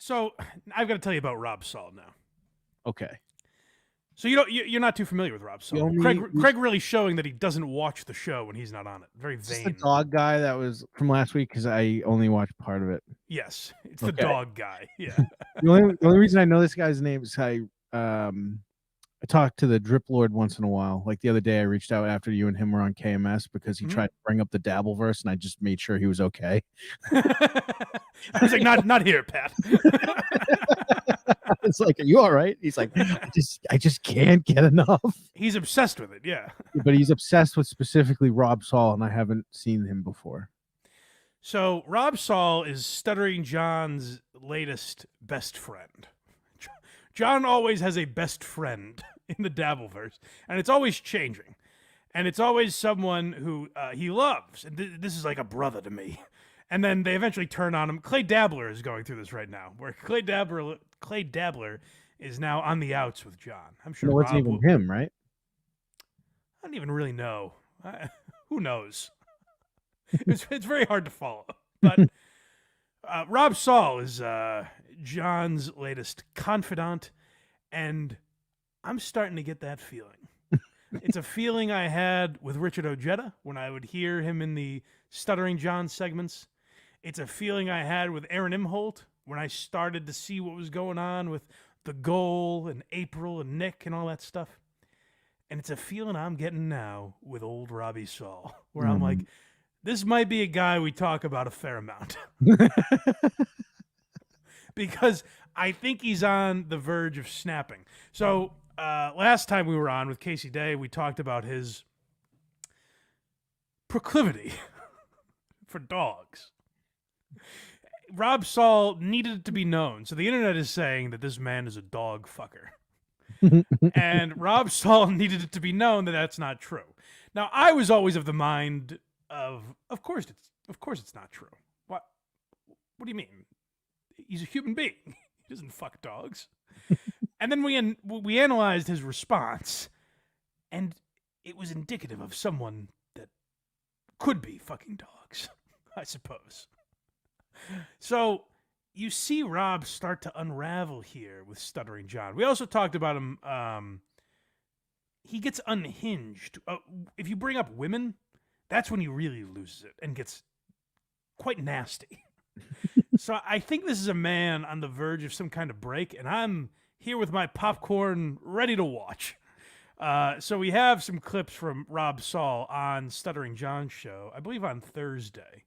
So I've got to tell you about Rob Saul now. Okay. So you're not too familiar with Rob Saul. Craig really showing that he doesn't watch the show when he's not on it. Very vain. The dog guy that was from last week because I only watched part of it. Yes, it's the dog guy. Yeah. the only reason I know this guy's name is I talk to the Drip Lord once in a while. Like the other day, I reached out after you and him were on KMS because he tried to bring up the dabble verse, and I just made sure he was okay. I was like, not here, Pat. It's like, are you all right? He's like, I just can't get enough. He's obsessed with it, yeah. But he's obsessed with specifically Rob Saul, and I haven't seen him before. So Rob Saul is Stuttering John's latest best friend. John always has a best friend in the Dabbleverse, and it's always changing. And it's always someone who he loves. And this is like a brother to me. And then they eventually turn on him. Clay Dabbler is going through this right now, where Clay Dabbler is now on the outs with John. I'm sure it's even him, right? I don't even really know. Who knows? It's very hard to follow. But Rob Saul is John's latest confidant, and I'm starting to get that feeling. It's a feeling I had with Richard Ojeda when I would hear him in the Stuttering John segments. It's a feeling I had with Aaron Imholt when I started to see what was going on with the goal and April and Nick and all that stuff. And it's a feeling I'm getting now with old Robbie Saul, where I'm like, this might be a guy we talk about a fair amount. Because I think he's on the verge of snapping. So last time we were on with Casey Day, we talked about his proclivity for dogs. Rob Saul needed it to be known. So the internet is saying that this man is a dog fucker. And Rob Saul needed it to be known that that's not true. Now, I was always of the mind of course it's not true. What do you mean? He's a human being. He doesn't fuck dogs. And then we analyzed his response, and it was indicative of someone that could be fucking dogs, I suppose. So you see Rob start to unravel here with Stuttering John. We also talked about him. He gets unhinged. If you bring up women, that's when he really loses it and gets quite nasty. So I think this is a man on the verge of some kind of break, and I'm here with my popcorn ready to watch. So we have some clips from Rob Saul on Stuttering John's show, I believe on Thursday.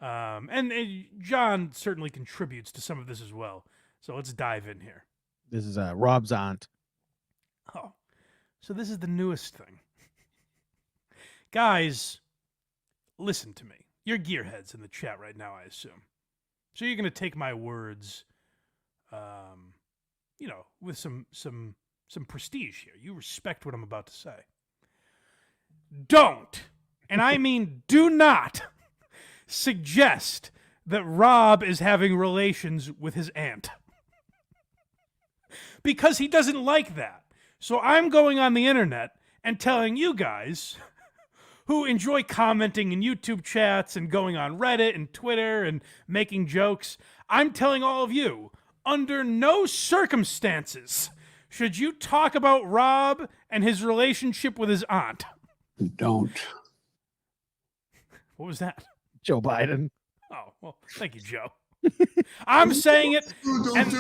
And John certainly contributes to some of this as well. So let's dive in here. This is Rob's aunt. Oh, so this is the newest thing. Guys, listen to me. You're gearheads in the chat right now, I assume. So you're going to take my words, with some prestige here. You respect what I'm about to say. Don't, and I mean do not, suggest that Rob is having relations with his aunt. Because he doesn't like that. So I'm going on the internet and telling you guys who enjoy commenting in YouTube chats and going on Reddit and Twitter and making jokes, I'm telling all of you, under no circumstances should you talk about Rob and his relationship with his aunt. Don't. What was that? Joe Biden. Oh, well, thank you, Joe. I'm saying it. And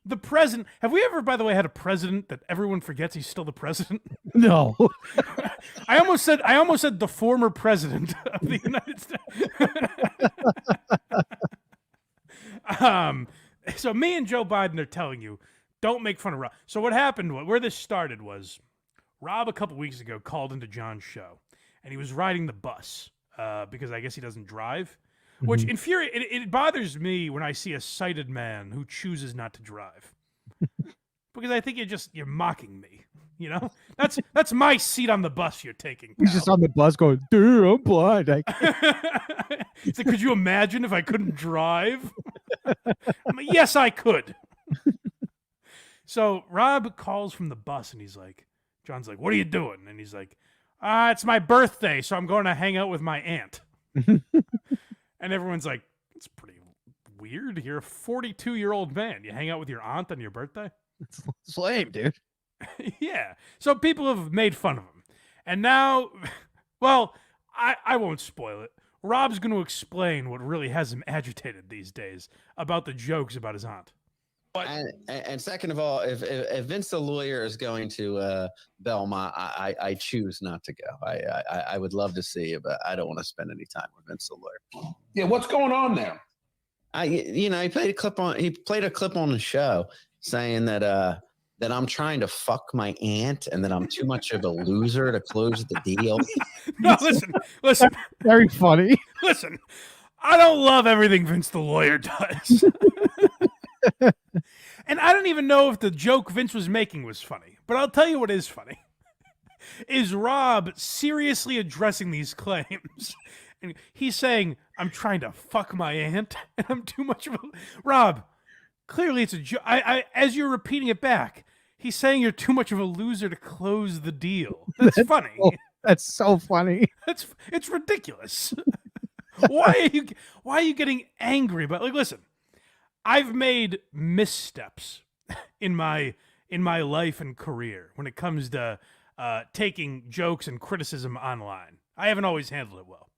the president. Have we ever, by the way, had a president that everyone forgets he's still the president? No. I almost said the former president of the United States. So me and Joe Biden are telling you, don't make fun of Rob. So what happened, where this started was, Rob a couple weeks ago called into John's show, and he was riding the bus because I guess he doesn't drive, which it bothers me when I see a sighted man who chooses not to drive, because I think you're mocking me. You know, that's my seat on the bus you're taking. He's just on the bus going, dude, I'm blind. It's like, could you imagine if I couldn't drive? Yes, I could. So Rob calls from the bus and he's like, John's like, what are you doing? And he's like, it's my birthday, so I'm going to hang out with my aunt. And everyone's like, it's pretty weird. You're a 42-year-old man. You hang out with your aunt on your birthday? It's lame, dude. Yeah. So people have made fun of him. And now, well, I won't spoil it. Rob's going to explain what really has him agitated these days about the jokes about his aunt. And second of all, if Vince the lawyer is going to Belmont, I choose not to go. I would love to see it, but I don't want to spend any time with Vince the lawyer. Yeah, what's going on there? He played a clip on the show saying that that I'm trying to fuck my aunt and that I'm too much of a loser to close the deal. No, listen. Very funny. Listen, I don't love everything Vince the lawyer does. And I don't even know if the joke Vince was making was funny. But I'll tell you what is funny. Is Rob seriously addressing these claims? And he's saying, I'm trying to fuck my aunt and I'm too much of a... Rob, clearly it's a joke. As you're repeating it back, he's saying you're too much of a loser to close the deal. That's funny. That's so funny. It's ridiculous. Why are you getting angry about, like, listen, I've made missteps in my life and career when it comes to taking jokes and criticism online. I haven't always handled it well.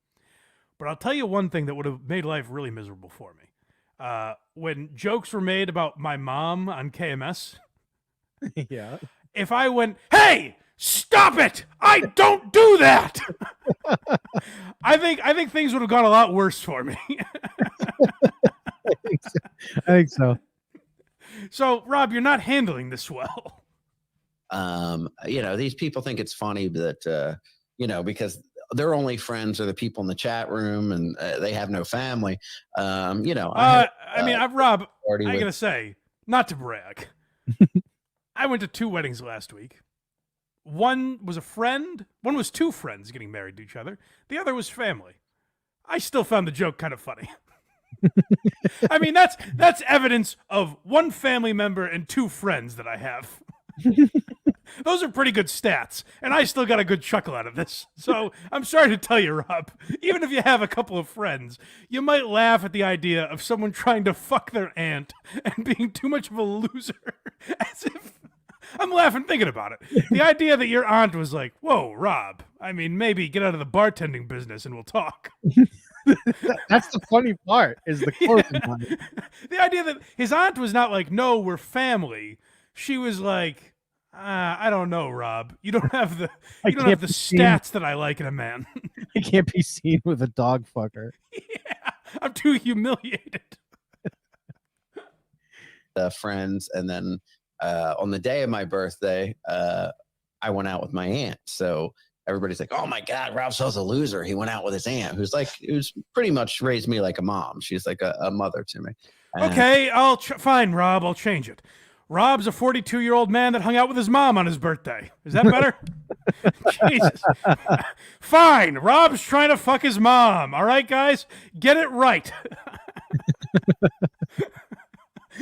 But I'll tell you one thing that would have made life really miserable for me. When jokes were made about my mom on KMS, Yeah. if I went, hey, stop it! I don't do that! I think things would have gone a lot worse for me. I think so. So, Rob, you're not handling this well. These people think it's funny that, because their only friends are the people in the chat room and they have no family. Rob, I gotta say, not to brag, I went to 2 weddings last week. One was a friend. One was 2 friends getting married to each other. The other was family. I still found the joke kind of funny. I mean, that's evidence of 1 family member and 2 friends that I have. Those are pretty good stats, and I still got a good chuckle out of this. So I'm sorry to tell you, Rob, even if you have a couple of friends, you might laugh at the idea of someone trying to fuck their aunt and being too much of a loser. As if I'm laughing thinking about it. The idea that your aunt was like, whoa, Rob, I mean, maybe get out of the bartending business and we'll talk. That's the funny part, is the closing part. The idea that his aunt was not like, no, we're family. She was like, I don't know, Rob. You don't have the stats that I like in a man. I can't be seen with a dog fucker. Yeah, I'm too humiliated. Friends, and then on the day of my birthday, I went out with my aunt. So everybody's like, "Oh my God, Rob Saul's a loser. He went out with his aunt, who's pretty much raised me like a mom. She's like a mother to me." Okay, fine, Rob. I'll change it. Rob's a 42-year-old man that hung out with his mom on his birthday. Is that better? Jesus. Fine. Rob's trying to fuck his mom. All right, guys? Get it right.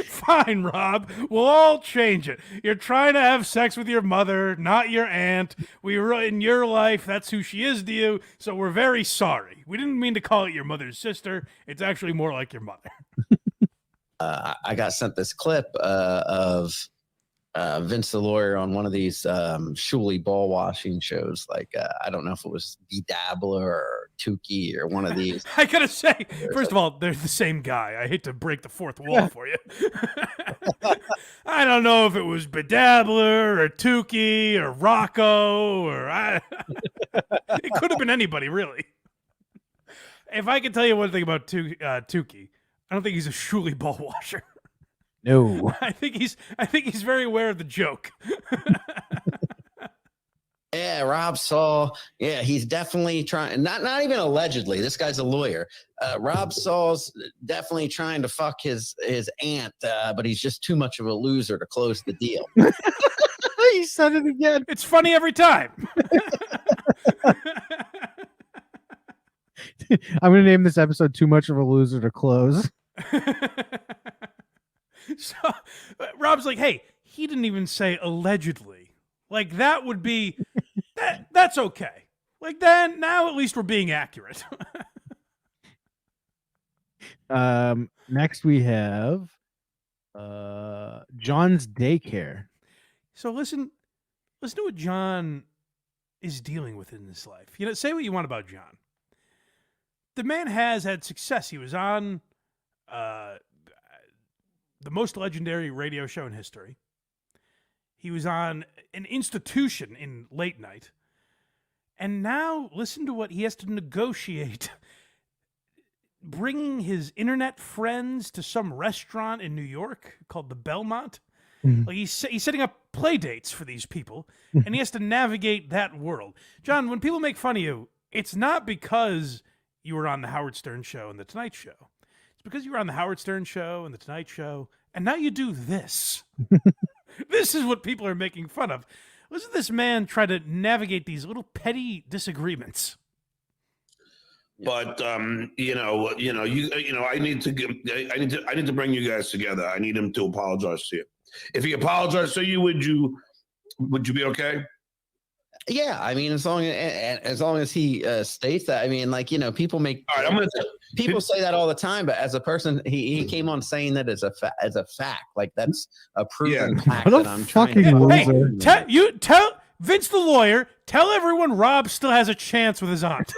Fine, Rob. We'll all change it. You're trying to have sex with your mother, not your aunt. In your life, that's who she is to you, so we're very sorry. We didn't mean to call it your mother's sister. It's actually more like your mother. I got sent this clip of Vince the lawyer on one of these shuli ball washing shows. Like, I don't know if it was Dabbler or Tukey or one of these. I gotta say, first of all, they're the same guy. I hate to break the fourth wall for you. I don't know if it was Bedabbler or Tukey or Rocco it could have been anybody, really. If I could tell you one thing about Tukey, I don't think he's a shuli ball washer. No. I think he's very aware of the joke. Yeah, Rob Saul. Yeah, he's definitely trying. Not even allegedly. This guy's a lawyer. Rob Saul's definitely trying to fuck his aunt, but he's just too much of a loser to close the deal. He said it again. It's funny every time. I'm going to name this episode "Too Much of a Loser to Close." So Rob's like, hey, he didn't even say allegedly. Like, that would be that's okay. Like, then now at least we're being accurate. Next we have John's daycare. So listen to what John is dealing with in his life. You know, say what you want about John. The man has had success. He was on the most legendary radio show in history. He was on an institution in late night. And now listen to what he has to negotiate. Bringing his internet friends to some restaurant in New York called the Belmont. Like he's setting up play dates for these people, and he has to navigate that world. John, when people make fun of you, it's not because you were on the Howard Stern Show and the Tonight Show. It's because you were on the Howard Stern Show and the Tonight Show, and now you do this. This is what people are making fun of. Listen to this man try to navigate these little petty disagreements. But I need to bring you guys together. I need him to apologize to you. If he apologized to you, would you be okay? Yeah, I mean, as long as he states that. I mean, like, you know, people make. All right, people say that all the time, but as a person, he came on saying that as a fact, like that's a proven fact What a that I'm trying fucking to. loser. Hey, tell Vince the lawyer. Tell everyone Rob still has a chance with his aunt.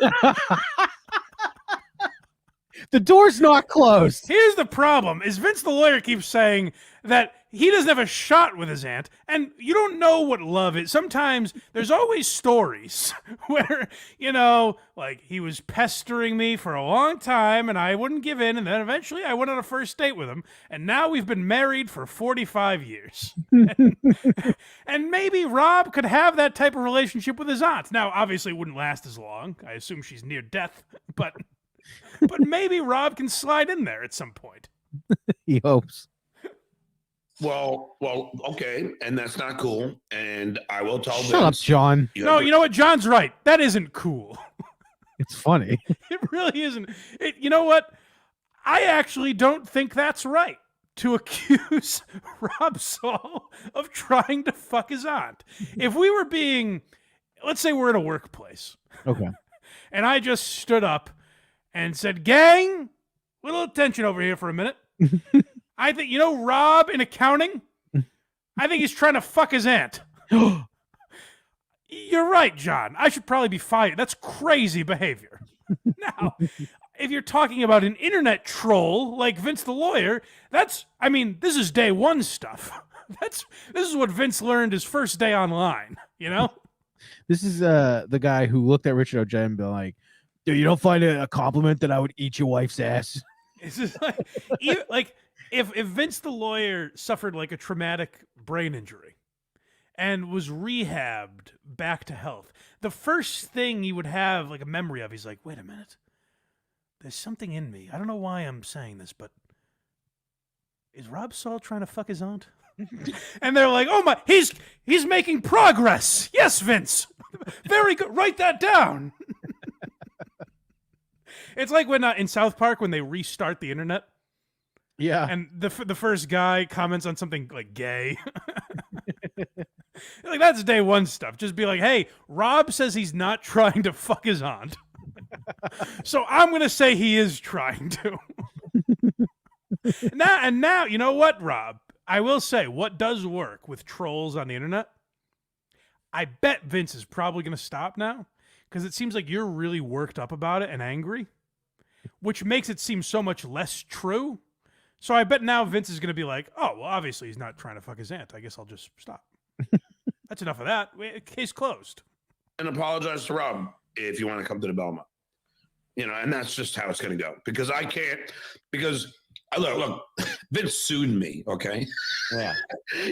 The door's not closed. Here's the problem: is Vince the lawyer keeps saying that he doesn't have a shot with his aunt, and you don't know what love is. Sometimes there's always stories where, you know, like he was pestering me for a long time and I wouldn't give in, and then eventually I went on a first date with him, and now we've been married for 45 years. And maybe Rob could have that type of relationship with his aunt. Now, obviously it wouldn't last as long. I assume she's near death, but maybe Rob can slide in there at some point. He hopes. Well, okay, and that's not cool. And I will tell Shut up, Vince. John. No, you know what? John's right. That isn't cool. It's funny. It really isn't. You know what? I actually don't think that's right to accuse Rob Saul of trying to fuck his aunt. If we were let's say we're in a workplace. Okay. And I just stood up and said, gang, little attention over here for a minute. I think, you know, Rob in accounting, I think he's trying to fuck his aunt. You're right, John. I should probably be fired. That's crazy behavior. Now, if you're talking about an internet troll like Vince the lawyer, this is day one stuff. This is what Vince learned his first day online, you know? This is the guy who looked at Richard Ojeda and be like, dude, you don't find it a compliment that I would eat your wife's ass? It's just like if Vince the lawyer suffered like a traumatic brain injury and was rehabbed back to health, the first thing he would have like a memory of, he's like, wait a minute, there's something in me. I don't know why I'm saying this, but is Rob Saul trying to fuck his aunt? And they're like, oh my, he's making progress. Yes, Vince. Very good. Write that down. It's like when in South Park when they restart the internet. Yeah. And the first guy comments on something like gay. Like that's day one stuff. Just be like, hey, Rob says he's not trying to fuck his aunt. So I'm going to say he is trying to. Now, you know what, Rob? I will say what does work with trolls on the internet. I bet Vince is probably going to stop now because it seems like you're really worked up about it and angry, which makes it seem so much less true. So I bet now Vince is going to be like, oh, well, obviously he's not trying to fuck his aunt. I guess I'll just stop. That's enough of that. Case closed. And apologize to Rob if you want to come to the Belmont. You know, and that's just how it's going to go. Because I can't, because look, Vince sued me, okay? Yeah.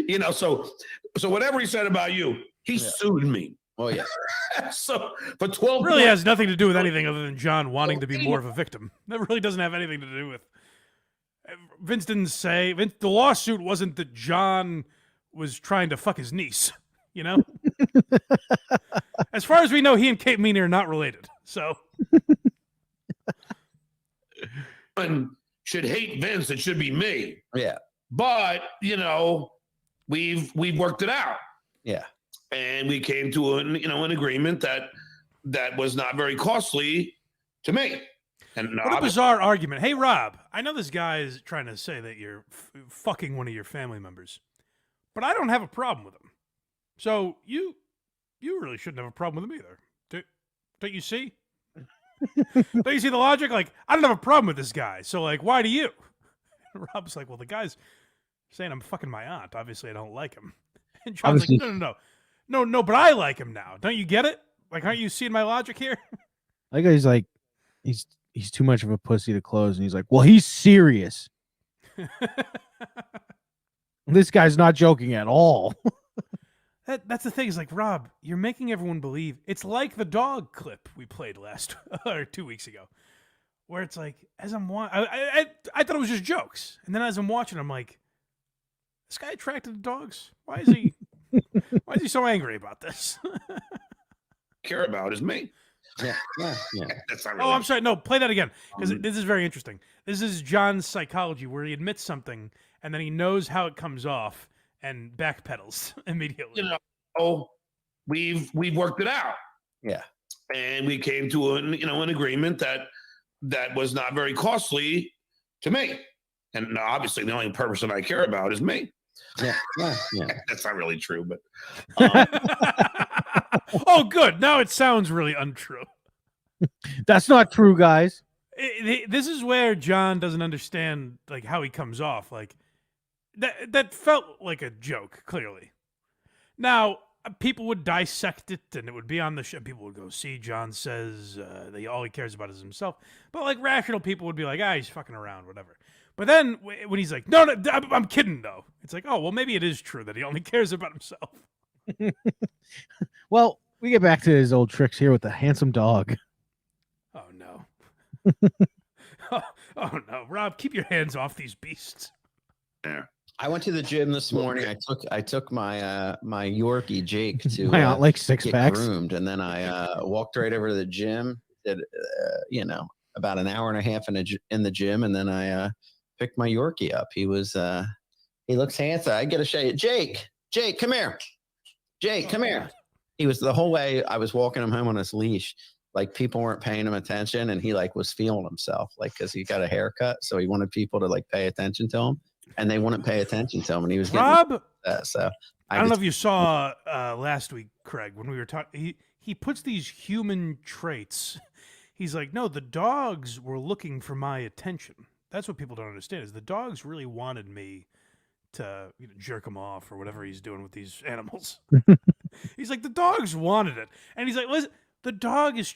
You know, so whatever he said about you, he sued me. Oh, yeah. So for 12 really has nothing to do with anything other than John wanting to be more of a victim. That really doesn't have anything to do with. Vince didn't say the lawsuit wasn't that John was trying to fuck his niece, you know? As far as we know, he and Kate Meany are not related. So and should hate Vince, it should be me. Yeah. But, you know, we've worked it out. Yeah. And we came to an agreement that was not very costly to me. And What a bizarre argument. Hey, Rob, I know this guy is trying to say that you're fucking one of your family members, but I don't have a problem with him. So you really shouldn't have a problem with him either. Don't you see? Don't you see the logic? Like, I don't have a problem with this guy. So, like, why do you? And Rob's like, well, the guy's saying I'm fucking my aunt. Obviously, I don't like him. And John's Obviously. like, no, but I like him now. Don't you get it? Like, aren't you seeing my logic here? Like he's like, he's too much of a pussy to close, and he's like, well, he's serious. This guy's not joking at all. That's the thing. Is like, Rob, you're making everyone believe it's like the dog clip we played last or 2 weeks ago, where it's like, as I'm watching, I thought it was just jokes, and then as I'm watching, I'm like, this guy attracted to dogs. Why is he? Why is he so angry about this? care about is me. Yeah. That's not really. Oh, I'm sorry. No, play that again, because this is very interesting. This is John's psychology, where he admits something and then he knows how it comes off and backpedals immediately. We've worked it out. Yeah. And we came to an agreement that was not very costly to me. And obviously, the only person I care about is me. Yeah. That's not really true, but Oh, good. Now it sounds really untrue. That's not true, guys. This is where John doesn't understand like how he comes off. Like that felt like a joke, clearly. Now people would dissect it, and it would be on the show. People would go, "See, John says that all he cares about is himself." But like rational people would be like, "Ah, he's fucking around, whatever." But then when he's like, "No, I'm kidding," though, it's like, "Oh, well, maybe it is true that he only cares about himself." Well, we get back to his old tricks here with the handsome dog. Oh no. Oh no, Rob, keep your hands off these beasts. yeah. I went to the gym this morning. I took my my Yorkie Jake to My aunt likes six get packs. groomed, and then I walked right over to the gym. Did about an hour and a half in the gym, and then I picked my Yorkie up. He looks handsome. I get to show you, Jake, come here. Jake, come here. He was the whole way I was walking him home on his leash. Like people weren't paying him attention, and he like was feeling himself, like because he got a haircut, so he wanted people to like pay attention to him, and they wouldn't pay attention to him, and he was getting Rob, so I don't know if you saw last week, Craig, when we were talking. He puts these human traits. He's like, no, the dogs were looking for my attention. That's what people don't understand. Is the dogs really wanted me to jerk them off or whatever he's doing with these animals. He's like, the dogs wanted it, and he's like, listen. The dog is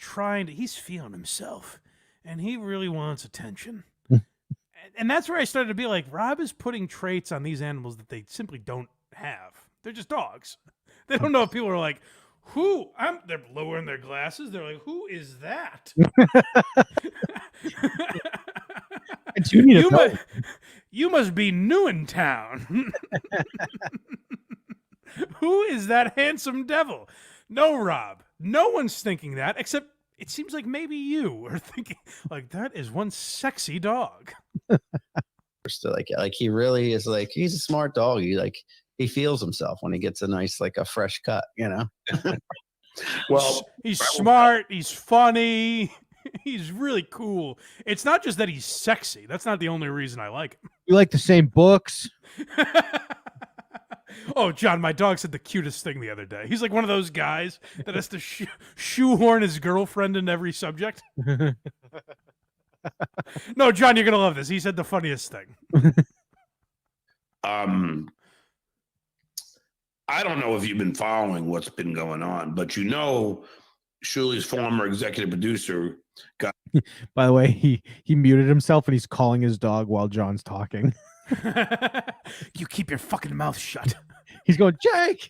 he's feeling himself, and he really wants attention. And that's where I started to be like, Rob is putting traits on these animals that they simply don't have. They're just dogs. They don't know if people are like, they're lowering their glasses. They're like, who is that? You must be new in town. Who is that handsome devil? No, Rob. No one's thinking that, except it seems like maybe you are thinking, like, that is one sexy dog. So like he really is like, he's a smart dog. He feels himself when he gets a nice, like a fresh cut, Well, he's smart. He's funny. He's really cool. It's not just that he's sexy. That's not the only reason I like him. You like the same books? Oh, John, my dog said the cutest thing the other day. He's like one of those guys that has to shoehorn his girlfriend in every subject. No, John, you're going to love this. He said the funniest thing. I don't know if you've been following what's been going on, but Shuli's former executive producer got. By the way, he muted himself and he's calling his dog while John's talking. You keep your fucking mouth shut. He's going, Jake.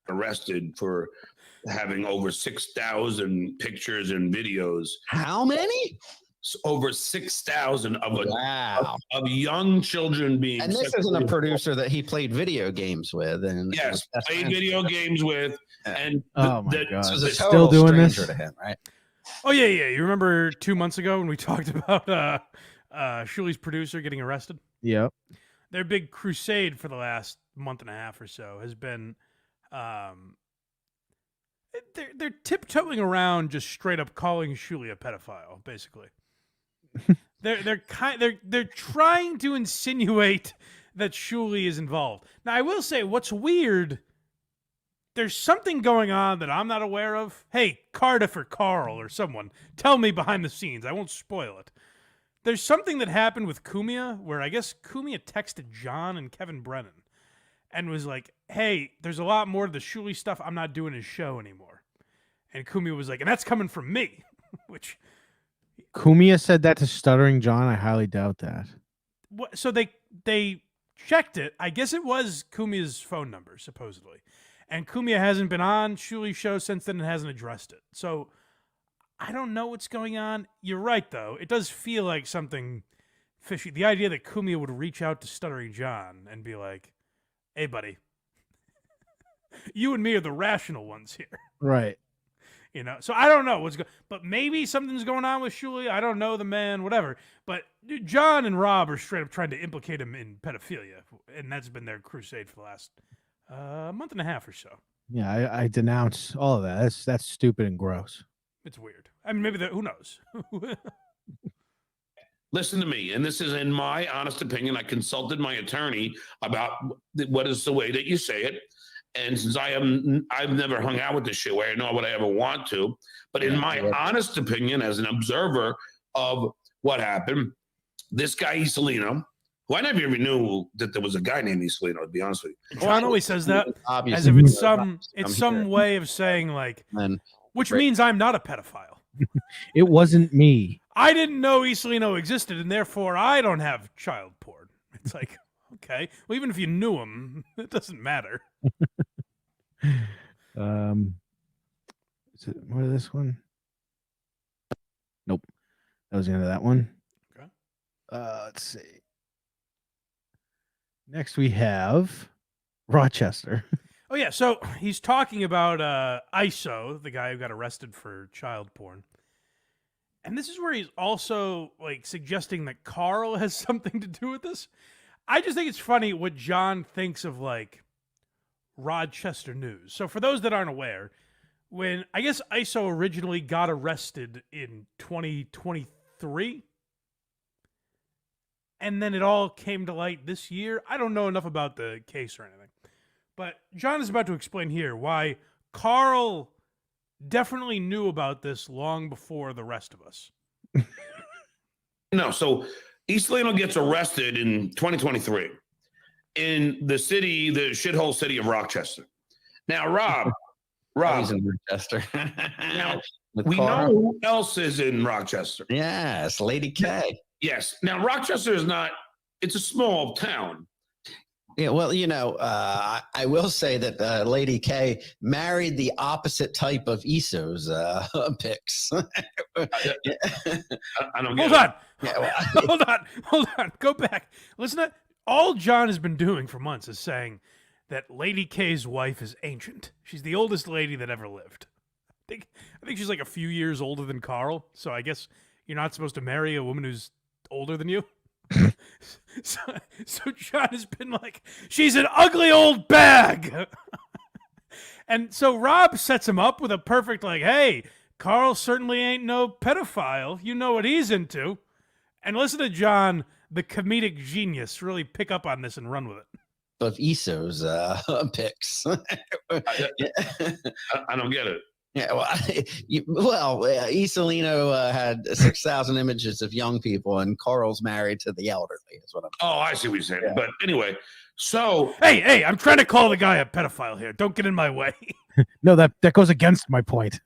Arrested for having over 6,000 pictures and videos. How many? Over 6,000 Wow. of young children being. And this isn't a producer that he played video games with. And yes, played video games with. And oh my God. This was a Still doing this to him, right? Oh yeah. You remember 2 months ago when we talked about Shuli's producer getting arrested? Yep. Their big crusade for the last month and a half or so has been they're tiptoeing around just straight up calling Shuli a pedophile, basically. They're trying to insinuate that Shuli is involved. Now, I will say, what's weird, there's something going on that I'm not aware of. Hey, Cardiff or Carl or someone, tell me behind the scenes. I won't spoil it. There's something that happened with Kumia where I guess Kumia texted John and Kevin Brennan and was like, hey, there's a lot more to the Shuli stuff. I'm not doing his show anymore. And Kumia was like, and that's coming from me, which... Kumia said that to Stuttering John. I highly doubt that. So they checked it. I guess it was Kumia's phone number, supposedly. And Kumia hasn't been on Shuli's show since then and hasn't addressed it. So I don't know what's going on. You're right, though. It does feel like something fishy. The idea that Kumia would reach out to Stuttering John and be like, hey, buddy, you and me are the rational ones here. Right. You know, so I don't know what's going, but maybe something's going on with Shuli. I don't know the man, whatever. But John and Rob are straight up trying to implicate him in pedophilia, and that's been their crusade for the last month and a half or so. Yeah, I denounce all of that. That's stupid and gross. It's weird. I mean, maybe who knows? Listen to me, and this is in my honest opinion. I consulted my attorney about what is the way that you say it. And since I've never hung out with this shit where I know what I ever want to, but in my honest opinion, as an observer of what happened, this guy Isolino, who I never even knew that there was a guy named Isolino, to be honest with you. John always says that Obviously, as if it's some way of saying like, which means I'm not a pedophile. It wasn't me. I didn't know Isolino existed, and therefore I don't have child porn. It's like, okay, well, even if you knew him, it doesn't matter. Is it more of this one? Nope. That was the end of that one. Okay. Let's see. Next we have Rochester. Oh yeah, so he's talking about ISO, the guy who got arrested for child porn. And this is where he's also like suggesting that Carl has something to do with this. I just think it's funny what John thinks of like Rochester news. So for those that aren't aware, when I guess ISO originally got arrested in 2023, and then it all came to light this year. I don't know enough about the case or anything, but John is about to explain here why Carl definitely knew about this long before the rest of us. No, so Isolino gets arrested in 2023 in the city, the shithole city of Rochester. Now, Rob, He's in Rochester. now we know who else is in Rochester. Yes, Lady K. Yes. Now, Rochester is not, it's a small town. Yeah, well, you know, I will say that Lady K married the opposite type of Iso's picks. I don't Hold get on. Yeah, well, Hold on. Go back. Listen to all John has been doing for months is saying that Lady K's wife is ancient. She's the oldest lady that ever lived. I think she's like a few years older than Carl. So I guess you're not supposed to marry a woman who's older than you. So John has been like, she's an ugly old bag. And so Rob sets him up with a perfect like, hey, Carl certainly ain't no pedophile. You know what he's into. And listen to John, the comedic genius, really pick up on this and run with it. of Iso's picks. I don't get it. Yeah, well, Isolino had 6,000 images of young people, and Carl's married to the elderly. Is what I'm. Oh, I see what you're saying. Yeah. But anyway, so hey, I'm trying to call the guy a pedophile here. Don't get in my way. No, that goes against my point.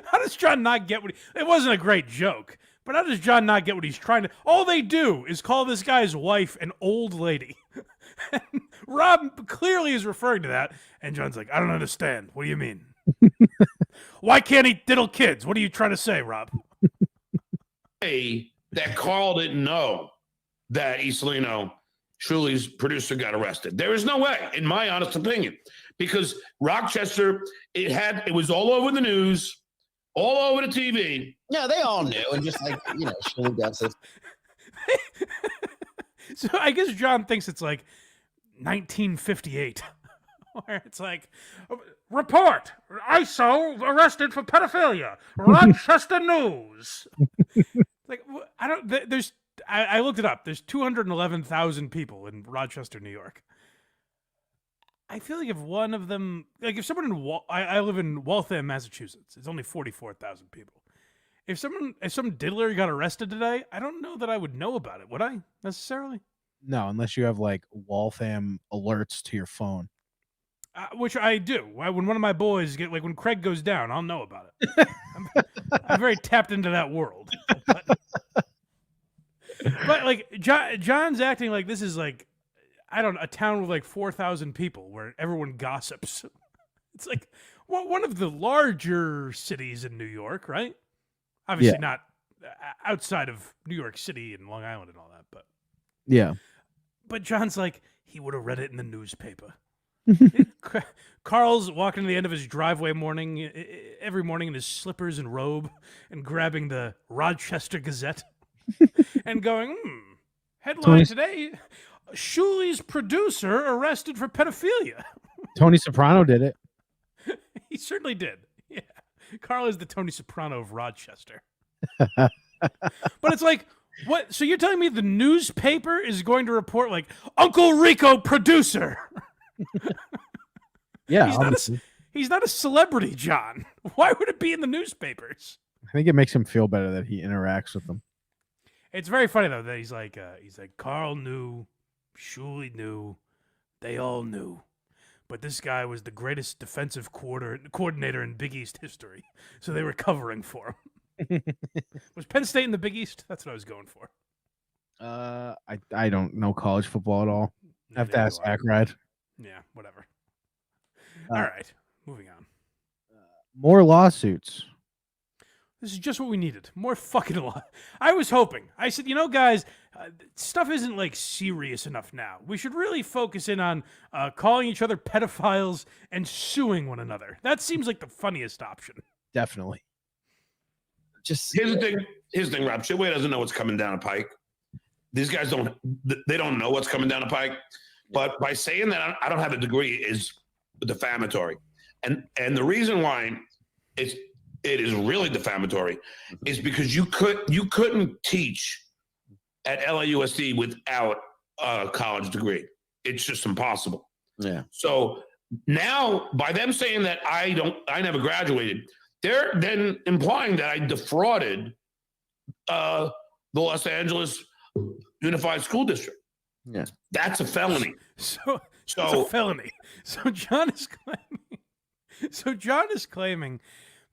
How does John not get what it wasn't a great joke, but how does John not get what he's trying to? All they do is call this guy's wife an old lady. And Rob clearly is referring to that, and John's like, I don't understand. What do you mean? Why can't he diddle kids? What are you trying to say, Rob? Hey, that Carl didn't know that Isolino, Shuli's producer, got arrested. There is no way, in my honest opinion, because Rochester, it was all over the news, all over the TV. Yeah, they all knew, and just like Shuli does it. So I guess John thinks it's like 1958. where it's like, report, ISO arrested for pedophilia, Rochester News. Like, I don't, there's, I looked it up. There's 211,000 people in Rochester, New York. I feel like if one of them, like if someone in, I live in Waltham, Massachusetts. It's only 44,000 people. If some diddler got arrested today, I don't know that I would know about it. Would I necessarily? No, unless you have like Waltham alerts to your phone. Which I do. When one of my boys get, like when Craig goes down, I'll know about it. I'm very tapped into that world. But like John's acting like this is like, I don't know, a town with like 4,000 people where everyone gossips. It's like one of the larger cities in New York, right? Obviously not outside of New York City and Long Island and all that, but yeah. But John's like, he would have read it in the newspaper. Carl's walking to the end of his driveway every morning in his slippers and robe and grabbing the Rochester Gazette and going, headline today, Shuli's producer arrested for pedophilia. Tony Soprano did it. He certainly did. Yeah. Carl is the Tony Soprano of Rochester. But it's like, what? So you're telling me the newspaper is going to report like Uncle Rico producer? Yeah. He's not a celebrity, John. Why would it be in the newspapers? I think it makes him feel better that he interacts with them. It's very funny though that he's like Carl knew, Shuli knew, they all knew. But this guy was the greatest defensive coordinator in Big East history. So they were covering for him. Was Penn State in the Big East? That's what I was going for. I don't know college football at all. I have to ask HACKRIDE. Yeah, whatever. All right, moving on. More lawsuits. This is just what we needed. More fucking law. I was hoping. I said, guys, stuff isn't like serious enough now. We should really focus in on calling each other pedophiles and suing one another. That seems like the funniest option. Definitely. Just Here's the thing, Rob. Shitway doesn't know what's coming down a pike. These guys don't know what's coming down a pike. But by saying that I don't have a degree is defamatory. And the reason why it is really defamatory is because you couldn't teach at LAUSD without a college degree. It's just impossible. Yeah. So now by them saying that I never graduated, they're then implying that I defrauded the Los Angeles Unified School District. Yeah. That's a felony. So it's a felony. So John is claiming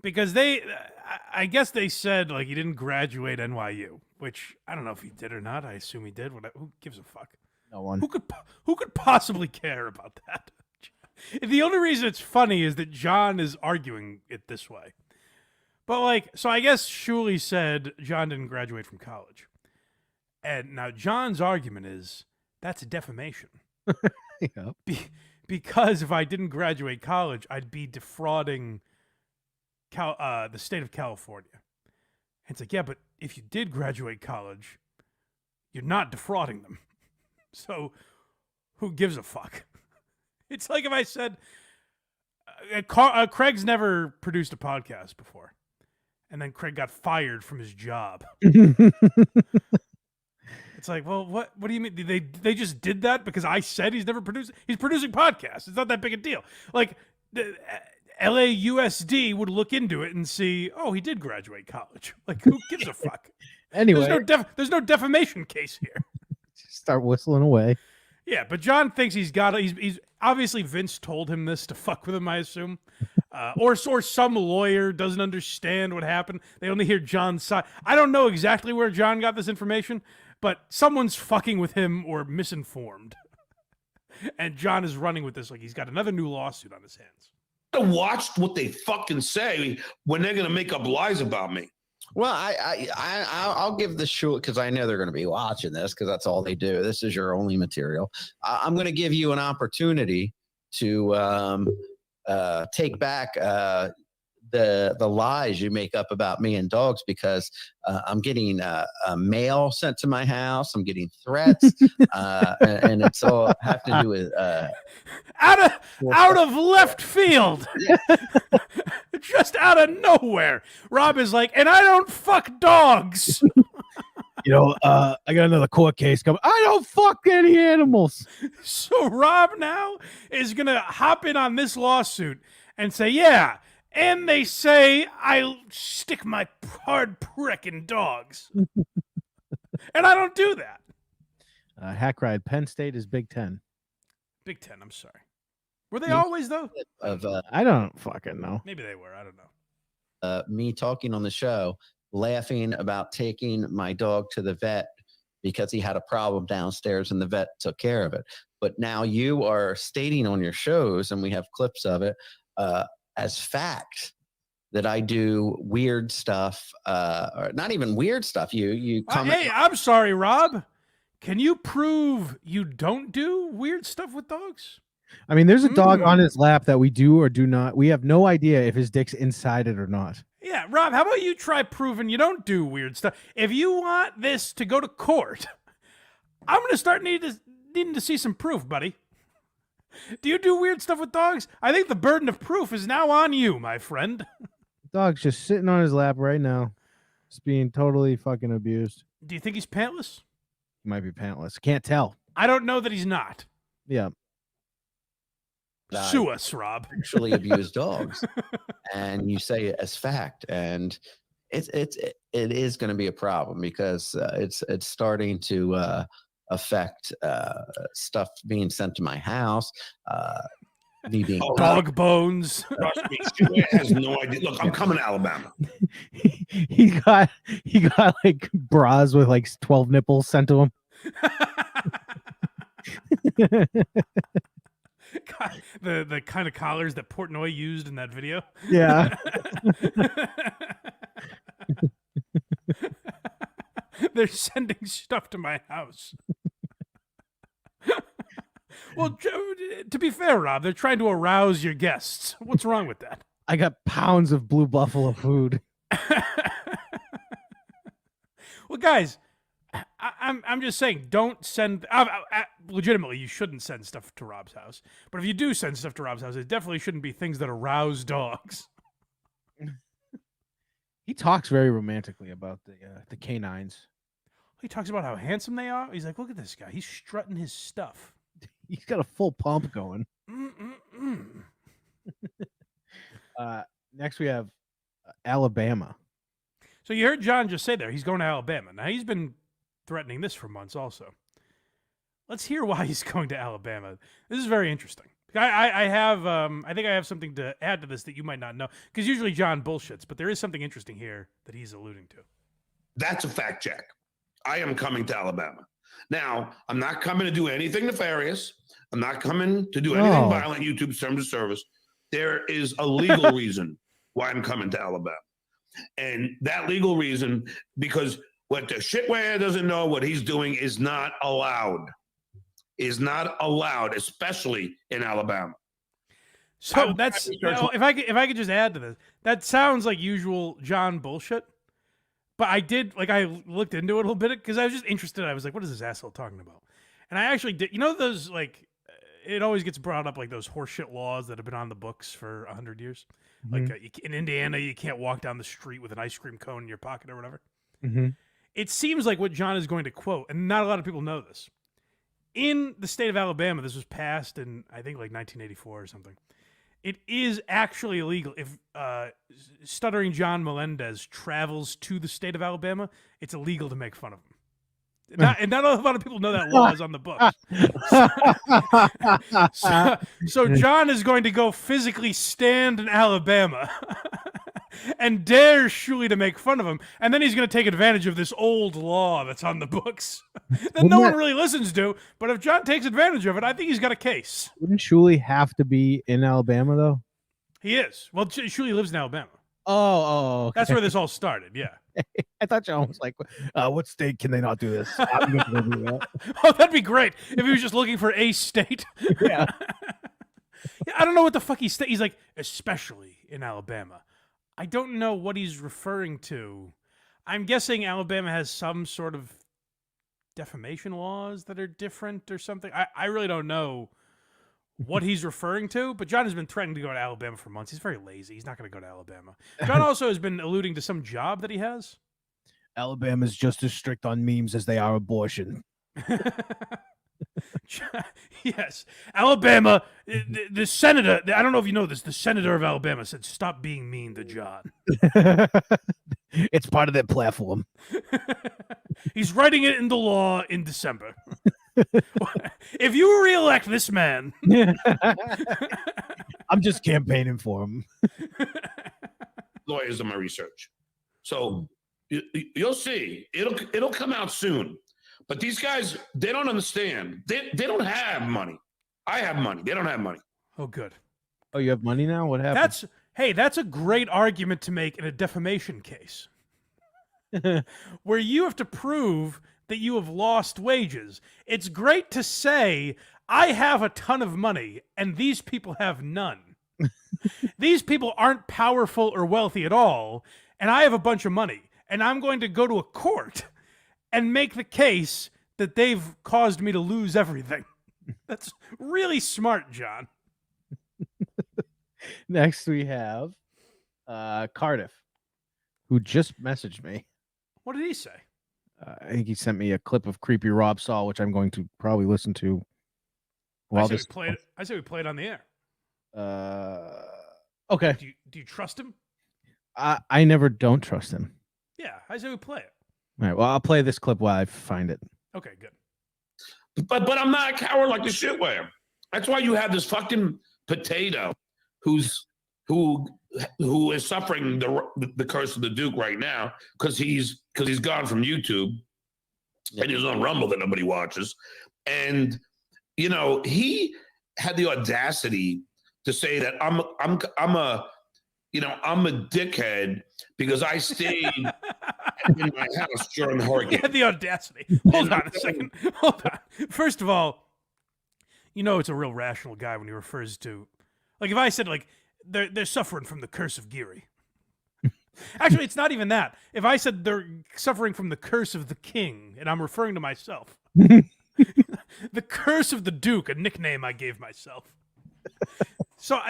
because I guess they said like he didn't graduate NYU, which I don't know if he did or not. I assume he did. Who gives a fuck? No one. Who could possibly care about that? The only reason it's funny is that John is arguing it this way. But like, so I guess Shuli said John didn't graduate from college. And now John's argument is that's defamation. Yeah. Because if I didn't graduate college, I'd be defrauding the state of California. And it's like, yeah, but if you did graduate college, you're not defrauding them. So who gives a fuck? It's like if I said, Craig's never produced a podcast before. And then Craig got fired from his job. It's like, well, what do you mean? They just did that because I said he's producing podcasts. It's not that big a deal. Like the LAUSD would look into it and see, oh, he did graduate college. Like, who gives a fuck? Anyway, there's no defamation case here. Start whistling away. Yeah, but John thinks he's obviously Vince told him this to fuck with him, I assume. Or some lawyer doesn't understand what happened. They only hear John's side. I don't know exactly where John got this information, but someone's fucking with him or misinformed. And John is running with this like he's got another new lawsuit on his hands. I watched what they fucking say when they're going to make up lies about me. Well, I'll give the shul because I know they're going to be watching this because that's all they do. This is your only material. I'm going to give you an opportunity to take back the the lies you make up about me and dogs, because I'm getting mail sent to my house. I'm getting threats, and it's all have to do with out of left field. Just out of nowhere. Rob is like, and I don't fuck dogs. I got another court case coming. I don't fuck any animals. So Rob now is going to hop in on this lawsuit and say, yeah, and they say I stick my hard prick in dogs. And I don't do that. HACKRIDE, Penn State is Big Ten. Big Ten, I'm sorry. Were they always, though? I don't fucking know. Maybe they were. I don't know. Me talking on the show, laughing about taking my dog to the vet because he had a problem downstairs and the vet took care of it. But now you are stating on your shows, and we have clips of it, as fact that I do weird stuff, or not even weird stuff. You comment. Hey, I'm sorry, Rob. Can you prove you don't do weird stuff with dogs? I mean, there's a dog on his lap that we do or do not. We have no idea if his dick's inside it or not. Yeah, Rob, how about you try proving you don't do weird stuff? If you want this to go to court, I'm going to start needing to see some proof, buddy. Do you do weird stuff with dogs? I think the burden of proof is now on you, my friend. Dog's just sitting on his lap right now. Just being totally fucking abused. Do you think he's pantless? He might be pantless. Can't tell. I don't know that he's not. Yeah. Sue us, Rob. Sexually abused dogs, and you say it as fact, and it is going to be a problem because it's starting to affect stuff being sent to my house. Me being dog bones. Trust me, Stuart has no idea. Look, I'm coming to Alabama. he got like bras with like 12 nipples sent to him. God, the kind of collars that Portnoy used in that video. Yeah. They're sending stuff to my house. Well, to be fair, Rob, they're trying to arouse your guests. What's wrong with that? I got pounds of Blue Buffalo food. Well, guys, I'm just saying, don't send. Legitimately, you shouldn't send stuff to Rob's house. But if you do send stuff to Rob's house, it definitely shouldn't be things that arouse dogs. He talks very romantically about the canines. He talks about how handsome they are. He's like, look at this guy. He's strutting his stuff. He's got a full pump going. Next we have Alabama. So you heard John just say there, he's going to Alabama. Now, he's been threatening this for months also. Let's hear why he's going to Alabama. This is very interesting. I think I have something to add to this that you might not know, because usually John bullshits, but there is something interesting here that he's alluding to. That's a fact check. I am coming to Alabama. Now, I'm not coming to do anything nefarious. I'm not coming to do anything violent. YouTube terms of service. There is a legal reason why I'm coming to Alabama. And that legal reason, because what the shitware doesn't know, what he's doing is not allowed. Is not allowed, especially in Alabama. So that's, if I could just add to this, that sounds like usual John bullshit. But I looked into it a little bit because I was just interested. I was like, what is this asshole talking about? And I actually did. You know those, like, it always gets brought up, like those horseshit laws that have been on the books for 100 years. Mm-hmm. Like in Indiana, you can't walk down the street with an ice cream cone in your pocket or whatever. Mm-hmm. It seems like what John is going to quote, and not a lot of people know this. In the state of Alabama, this was passed in, I think, like 1984 or something. It is actually illegal. If Stuttering John Melendez travels to the state of Alabama, it's illegal to make fun of him. And not a lot of people know that law is on the books. So John is going to go physically stand in Alabama and dare Shuli to make fun of him. And then he's going to take advantage of this old law that's on the books that no one really listens to. But if John takes advantage of it, I think he's got a case. Wouldn't Shuli have to be in Alabama, though? He is. Well, Shuli lives in Alabama. Oh, okay. That's where this all started, yeah. I thought John was like, what state can they not do this? I'm gonna do that. Oh, that'd be great if he was just looking for a state. Yeah. I don't know what the fuck he's like, especially in Alabama. I don't know what he's referring to. I'm guessing Alabama has some sort of defamation laws that are different or something. I really don't know what he's referring to, but John has been threatening to go to Alabama for months. He's very lazy. He's not going to go to Alabama. John also has been alluding to some job that he has. Alabama's just as strict on memes as they are abortion. Yes. Alabama, the senator, I don't know if you know this, the senator of Alabama said, stop being mean to John. It's part of their platform. He's writing it into law in December. If you re-elect this man, I'm just campaigning for him. Lawyers in my research, so you'll see. It'll come out soon. But these guys, they don't understand. They don't have money. I have money. They don't have money. oh, good. Oh, you have money now? What happened? That's a great argument to make in a defamation case, where you have to prove that you have lost wages. It's great to say, I have a ton of money and these people have none. These people aren't powerful or wealthy at all, and I have a bunch of money, and I'm going to go to a court and make the case that they've caused me to lose everything. That's really smart, John. Next, we have Cardiff, who just messaged me. What did he say? I think he sent me a clip of creepy Rob Saul, which I'm going to probably listen to. I say we play it on the air. Okay. Do you trust him? I never don't trust him. Yeah, I say we play it. All right. Well, I'll play this clip while I find it. Okay, good. But I'm not a coward like the shitware. That's why you have this fucking potato who is suffering the curse of the Duke right now because he's gone from YouTube and he's on Rumble that nobody watches. And you know, he had the audacity to say that I'm a dickhead because I stayed in my house during the hurricane. He had the audacity. Hold on a second. Hold on. First of all, you know it's a real rational guy when he refers to, like, if I said, like, they're suffering from the curse of Geary. Actually, it's not even that. If I said they're suffering from the curse of the king, and I'm referring to myself. The curse of the Duke, a nickname I gave myself. So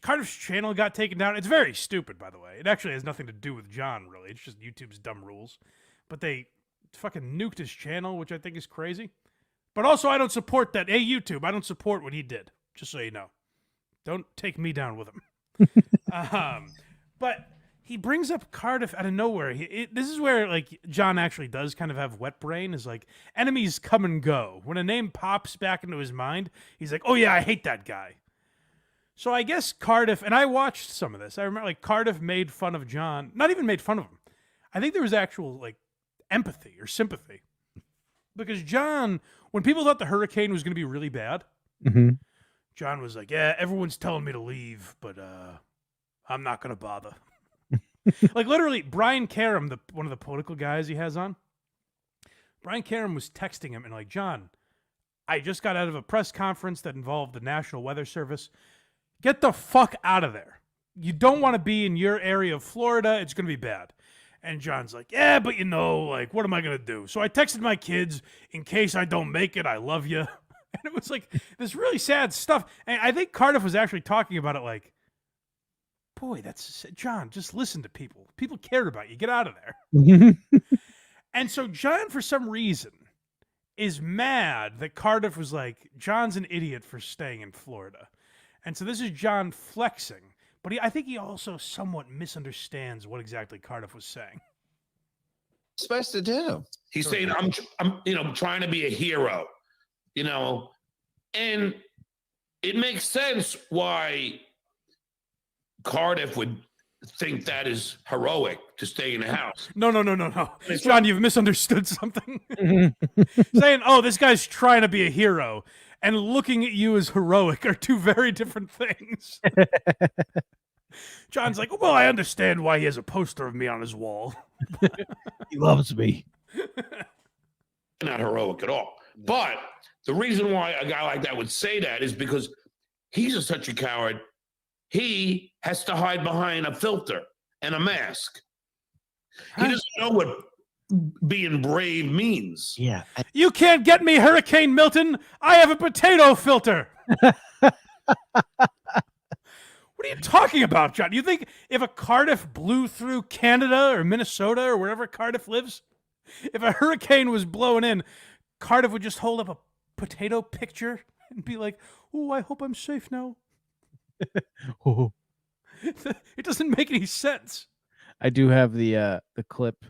Cardiff's channel got taken down. It's very stupid, by the way. It actually has nothing to do with John, really. It's just YouTube's dumb rules. But they fucking nuked his channel, which I think is crazy. But also, I don't support that. Hey, YouTube, I don't support what he did. Just so you know. Don't take me down with him. But he brings up Cardiff out of nowhere. This is where, like, John actually does kind of have wet brain. Is like, enemies come and go. When a name pops back into his mind, he's like, oh yeah, I hate that guy. So I guess Cardiff, and I watched some of this. I remember, like, Cardiff made fun of John. Not even made fun of him. I think there was actual, like, empathy or sympathy. Because John, when people thought the hurricane was going to be really bad, John was like, yeah, everyone's telling me to leave, but I'm not going to bother. Like, literally, Brian Karam, one of the political guys he has on, Brian Karam was texting him and like, John, I just got out of a press conference that involved the National Weather Service. Get the fuck out of there. You don't want to be in your area of Florida. It's going to be bad. And John's like, yeah, but you know, like, what am I going to do? So I texted my kids, in case I don't make it, I love you. And it was like this really sad stuff. And I think Cardiff was actually talking about it like, boy, that's John, just listen to people. People care about you. Get out of there. And so John, for some reason, is mad that Cardiff was like, John's an idiot for staying in Florida. And so this is John flexing. But I think he also somewhat misunderstands what exactly Cardiff was saying. Supposed to do. He's saying, I'm trying to be a hero, and it makes sense why Cardiff would think that is heroic to stay in the house. No. John, you've misunderstood something. Saying, oh, this guy's trying to be a hero and looking at you as heroic are two very different things. John's like, well, I understand why he has a poster of me on his wall. He loves me. Not heroic at all. But the reason why a guy like that would say that is because he's such a coward. He has to hide behind a filter and a mask. He doesn't know what being brave means. Yeah. You can't get me, Hurricane Milton. I have a potato filter. What are you talking about, John? You think if a Cardiff blew through Canada or Minnesota or wherever Cardiff lives, if a hurricane was blowing in, Cardiff would just hold up a potato picture and be like, "Oh, I hope I'm safe now." Oh, It doesn't make any sense. I do have the clip.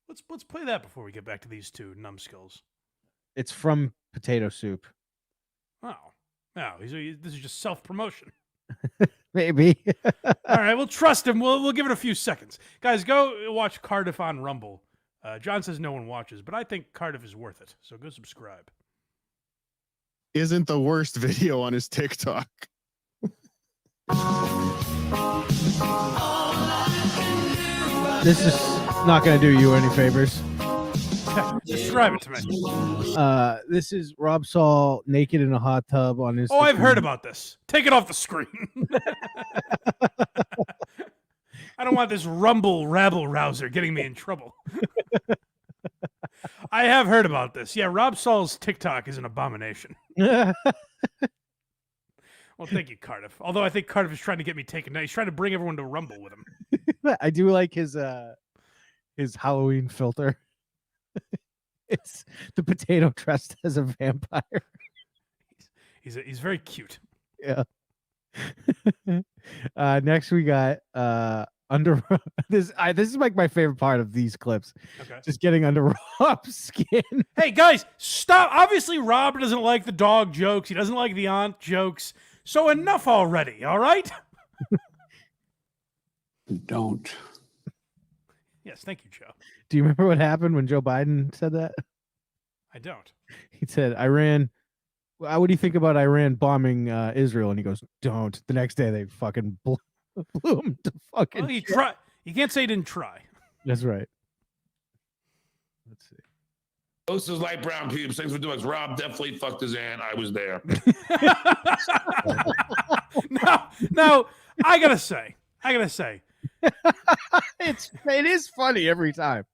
Let's play that before we get back to these two numbskulls. It's from Potato Soup. Oh, no, this is just self-promotion. Maybe. All right, we'll trust him. We'll give it a few seconds. Guys, go watch Cardiff on Rumble. John says no one watches, but I think Cardiff is worth it, so go subscribe. Isn't the worst video on his TikTok. This is not going to do you any favors. Describe it to me. This is Rob Saul naked in a hot tub on his. Oh, I've heard about this. Take it off the screen. I don't want this Rumble rabble rouser getting me in trouble. I have heard about this. Yeah, Rob Saul's TikTok is an abomination. Well, thank you, Cardiff. Although I think Cardiff is trying to get me taken down. He's trying to bring everyone to Rumble with him. I do like his Halloween filter. It's the potato dressed as a vampire. He's very cute. Yeah. Next we got under this. This is like my favorite part of these clips. Okay. Just getting under Rob's skin. Hey guys, stop! Obviously, Rob doesn't like the dog jokes. He doesn't like the aunt jokes. So enough already. All right. Don't. Yes, thank you, Joe. Do you remember what happened when Joe Biden said that? I don't. He said, Iran. What do you think about Iran bombing Israel? And he goes, don't. The next day they fucking blew him to fucking. Well, he try. You can't say he didn't try. That's right. Let's see. This is light brown pubes. Thanks for doing this. Rob definitely fucked his aunt. I was there. Now, I gotta say, it is funny every time.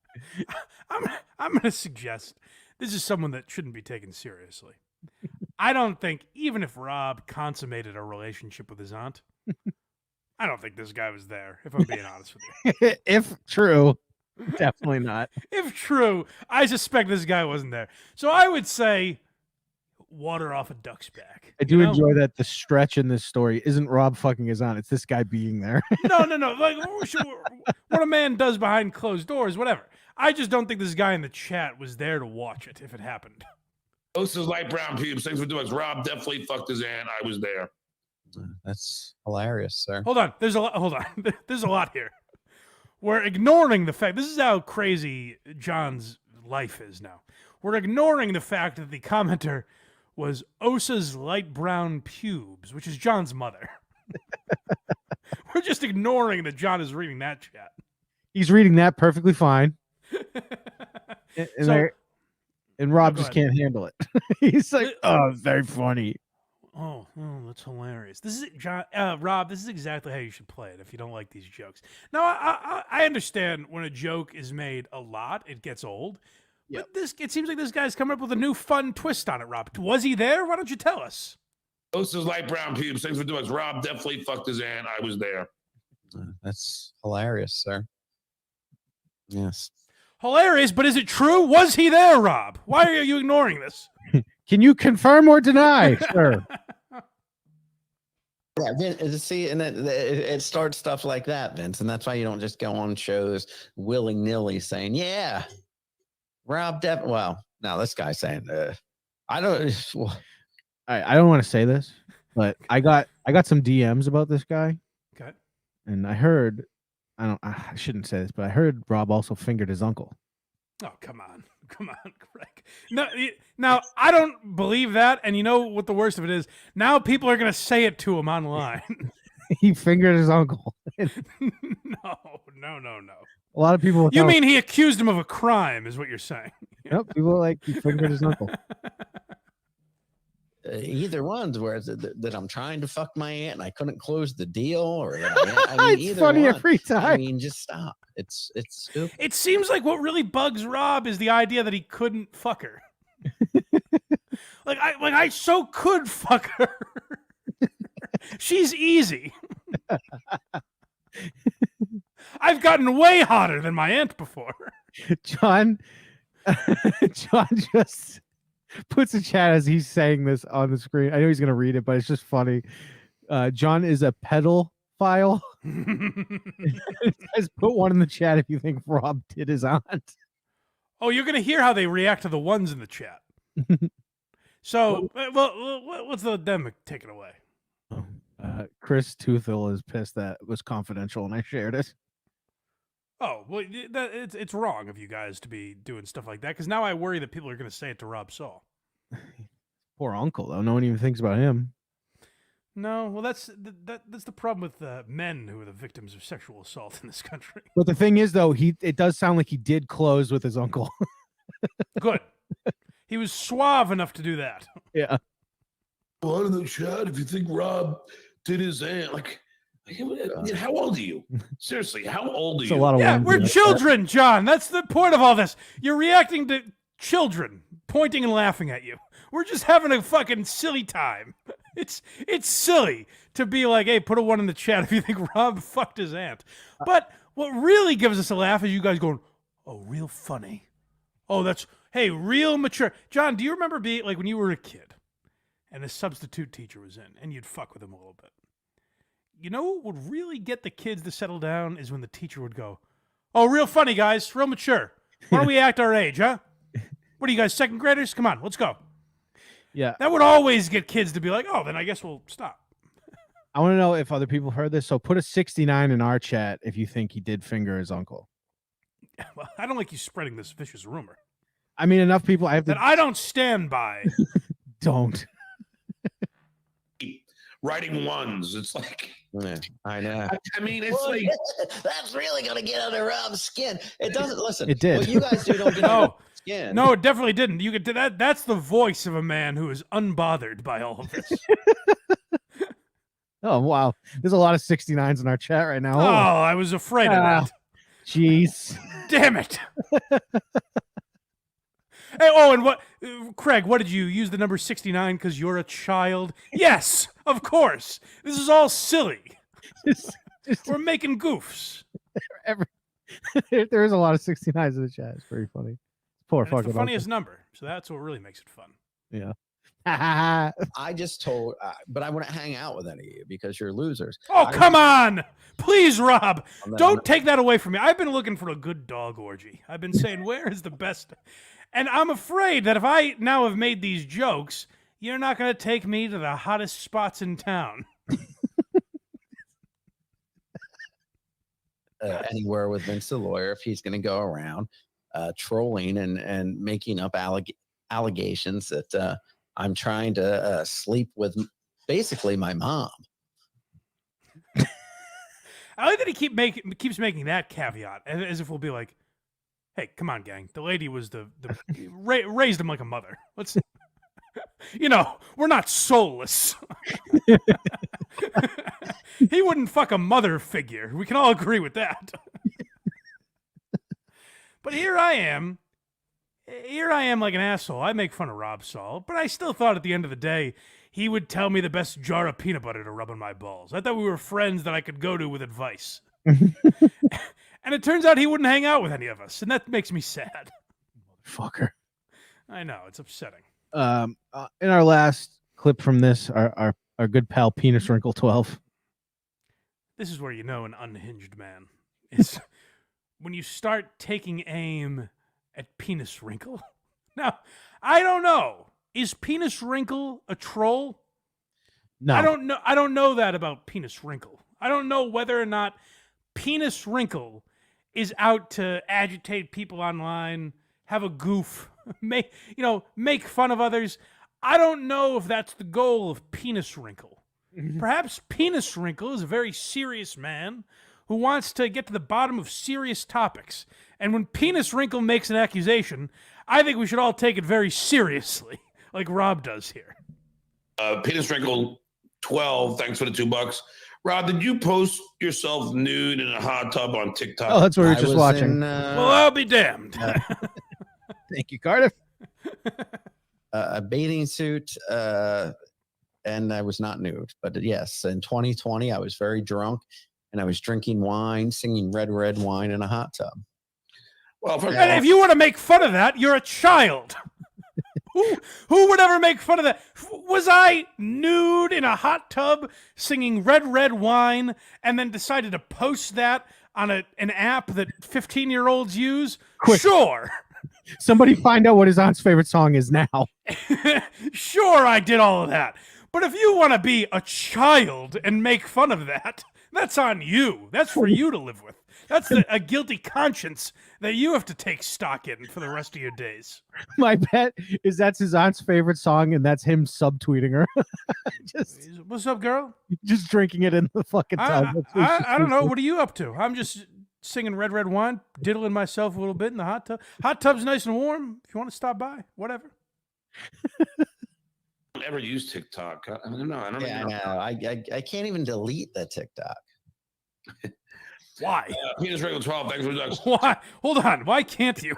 I'm gonna suggest this is someone that shouldn't be taken seriously. I don't think, even if Rob consummated a relationship with his aunt, I don't think this guy was there, if I'm being honest with you. If true, definitely not. If true, I suspect this guy wasn't there. So I would say water off a duck's back. I do enjoy that the stretch in this story isn't Rob fucking his aunt. It's this guy being there. No. Like, what a man does behind closed doors, whatever. I just don't think this guy in the chat was there to watch it if it happened. This is light brown pubes. Thanks for doing this. Rob definitely fucked his aunt. I was there. That's hilarious, sir. Hold on. There's a lot here. We're ignoring the fact. This is how crazy John's life is now. We're ignoring the fact that the commenter was Osa's light brown pubes, which is John's mother. We're just ignoring that John is reading that chat. He's reading that perfectly fine. And Rob just ahead. can't handle it. He's like, oh, very funny. Oh, that's hilarious. This is John, Rob. This is exactly how you should play it if you don't like these jokes. Now, I understand when a joke is made a lot, it gets old. Yep. But it seems like this guy's coming up with a new fun twist on it. Rob, was he there? Why don't you tell us? This is light brown pubes. Thanks for doing this. Rob definitely fucked his aunt. I was there. That's hilarious, sir. Yes. Hilarious, but is it true? Was he there, Rob? Why are you ignoring this? Can you confirm or deny, sir? Yeah, see, and it starts stuff like that, Vince, and that's why you don't just go on shows willy-nilly saying, "Yeah, Rob Well, now this guy's saying, I don't." Well, I don't want to say this, but I got some DMs about this guy. Okay. And I heard, I shouldn't say this, but I heard Rob also fingered his uncle. Oh, come on, Greg. No, now I don't believe that, and you know what the worst of it is? Now people are gonna say it to him online. He fingered his uncle. No. A lot of people. You mean he accused him of a crime? Is what you're saying? Yep. People are like he fingered his uncle. either one's where it's that I'm trying to fuck my aunt and I couldn't close the deal, or that I mean, It's either funny one. every time. I mean, just stop. It's stupid. It seems like what really bugs Rob is the idea that he couldn't fuck her. I so could fuck her. She's easy. I've gotten way hotter than my aunt before. John just puts a chat as he's saying this on the screen. I know he's gonna read it, but it's just funny. John is a pedophile. Guys, put one in the chat if you think Rob did his aunt. Oh, you're gonna hear how they react to the ones in the chat. So, well, let's let them take it away. Chris Toothel is pissed that it was confidential and I shared it. Oh, well, it's wrong of you guys to be doing stuff like that, because now I worry that people are going to say it to Rob Saul. Poor uncle, though. No one even thinks about him. No, well, that's the problem with men who are the victims of sexual assault in this country. But the thing is, though, it does sound like he did close with his uncle. Good. He was suave enough to do that. Yeah. One in the chat, if you think Rob did his aunt, like, how old are you? Seriously, how old are It's a you? lot of Yeah, ones we're in it. children, John. That's the point of all this. You're reacting to children pointing and laughing at you. We're just having a fucking silly time. It's silly to be like, hey, put a one in the chat if you think Rob fucked his aunt. But what really gives us a laugh is you guys going, oh, real funny. Oh, hey, real mature. John, do you remember being like when you were a kid and a substitute teacher was in and you'd fuck with him a little bit? You know what would really get the kids to settle down is when the teacher would go, oh, real funny, guys, real mature. Why don't we act our age, huh? What are you guys, second graders? Come on, let's go. Yeah. That would always get kids to be like, oh, then I guess we'll stop. I want to know if other people heard this. So put a 69 in our chat if you think he did finger his uncle. Well, I don't like you spreading this vicious rumor I mean, enough people. I have to. that I don't stand by. Don't. Writing ones. It's like, Yeah, I know. I mean, it's Well, like, that's really gonna get under Rob's skin. It doesn't. Listen, It did. What you guys do don't get under No, Rob's skin. no, it definitely didn't. You could that. That's the voice of a man who is unbothered by all of this. Oh, wow. There's a lot of 69s in our chat right now. Oh, I was afraid of that. Jeez. Damn it. Hey, oh, and what, Craig, what did you use the number 69 because you're a child? Yes, of course. This is all silly. We're making goofs. There is a lot of 69s in the chat. It's very funny. Poor And it's fucking the funniest number, so that's what really makes it fun. Yeah. I just told, but I wouldn't hang out with any of you because you're losers. Oh, come on. Please, Rob. I'm not- Don't take that away from me. I've been looking for a good dog orgy. I've been saying, where is the best? And I'm afraid that if I now have made these jokes, you're not going to take me to the hottest spots in town. Anywhere with Vince the lawyer, if he's going to go around trolling and making up allegations that I'm trying to sleep with basically my mom. I like that he keeps making that caveat as if we'll be like, hey, come on, gang. The lady was raised him like a mother. Let's, we're not soulless. He wouldn't fuck a mother figure. We can all agree with that. But here I am like an asshole. I make fun of Rob Saul, but I still thought at the end of the day, he would tell me the best jar of peanut butter to rub on my balls. I thought we were friends that I could go to with advice. And it turns out he wouldn't hang out with any of us, and that makes me sad. Fucker. I know, it's upsetting. In our last clip from this, our good pal Penis Wrinkle 12. This is where you know an unhinged man is when you start taking aim at Penis Wrinkle. Now, I don't know. Is Penis Wrinkle a troll? No. I don't know that about Penis Wrinkle. I don't know whether or not Penis Wrinkle is out to agitate people online, have a goof, make fun of others. I don't know if that's the goal of Penis Wrinkle. Perhaps Penis Wrinkle is a very serious man who wants to get to the bottom of serious topics. And when Penis Wrinkle makes an accusation, I think we should all take it very seriously, like Rob does here. Penis Wrinkle 12, thanks for the $2. Rob, did you post yourself nude in a hot tub on TikTok? Oh, that's what we were I just was watching. in, Well, I'll be damned. Thank you, Cardiff. a bathing suit, and I was not nude. But yes, in 2020, I was very drunk, and I was drinking wine, singing Red Wine in a hot tub. Well, first of And all, if you want to make fun of that, you're a child. Who would ever make fun of that? Was I nude in a hot tub singing Red Wine and then decided to post that on an app that 15-year-olds use? Quick. Sure. Somebody find out what his aunt's favorite song is now. Sure, I did all of that. But if you want to be a child and make fun of that, that's on you. That's for you to live with. That's a guilty conscience that you have to take stock in for the rest of your days. My bet is that's his aunt's favorite song, and that's him subtweeting her. What's up, girl? just drinking it in the fucking tub. I don't know. What are you up to? I'm just singing Red Wine, diddling myself a little bit in the hot tub. Hot tub's nice and warm. If you want to stop by, whatever. I never use TikTok. I don't know. I don't Yeah, even know. I know. I can't even delete the TikTok. Why? Penis Wrinkle 12, thanks for the $2. Why? Hold on. Why can't you?